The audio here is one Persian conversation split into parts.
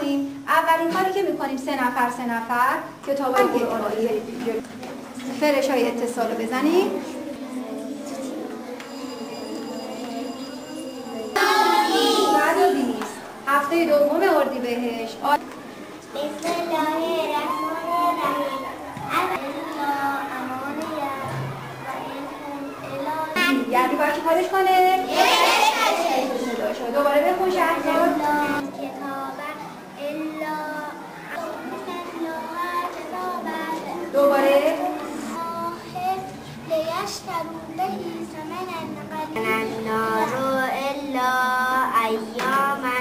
میکنیم؟ اولین کاری که میکنیم سه نفر کتابای قرآنی فرش های اتصال رو بزنیم. هفته دوم اردیبهشت. بسم الله الرحمن الرحیم. یعنی باید چی کارش کنه؟ دوباره بخون شهرزاد. دوباره النار الا ایاما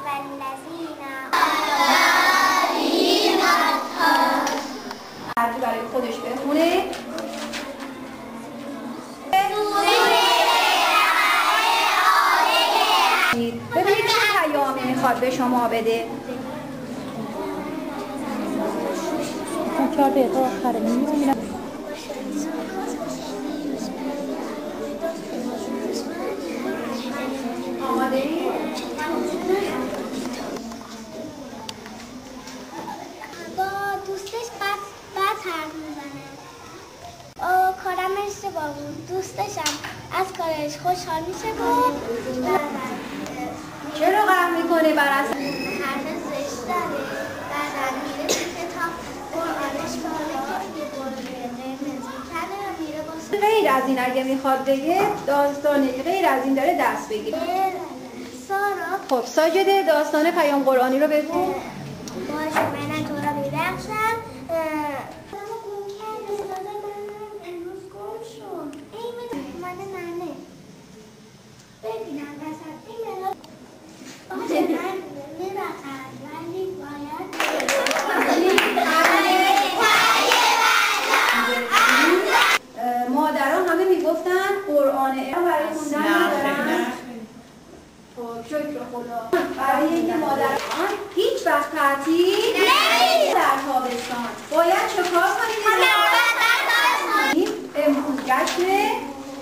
والذین هرکی برای خودش بخونه. ببینید چه پیامی میخواد به شما بده. 4 دقیقه آخره می‌بینم. آماده ای؟ با دوستش بعد حرف میزنه. کارم اشتباه بود. دوستشم از کارش خوشحال میشه بود. چرا غم میکنه بر اصلا؟ حرف زشت داره. بعد میره تو کتاب قرآنش غیر از این اگه میخواد بگه داستانی غیر از این داره دست بگیره. سارا خب ساجده داستان پیام قرآنی رو بگو. باشه من تو را میبخشم. امروز گم شد. این اومده ننه ببینم وسط این ملاد باشه من میبخشم ولی باید مادران همه میگفتن قرآن برای خوندن ندارن. خب شکر خدا. برای اینکه مادران هیچ وقت تعطیل نمیشه در تابستان. باید چه کار کنیم؟ امروز جشن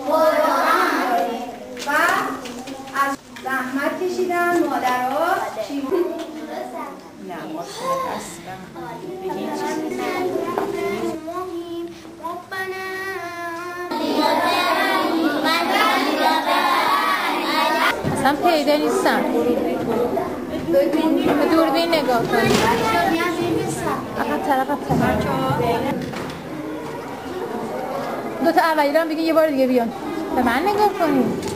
قرآن داریم و از زحمت کشیدن مادرها شیوه نه ماشین اصلا پیدا نیستم. به دوربین نگاه کنید. عقب دو تا اولی رو هم بگید یه بار دیگه بیان. به من نگاه کنید.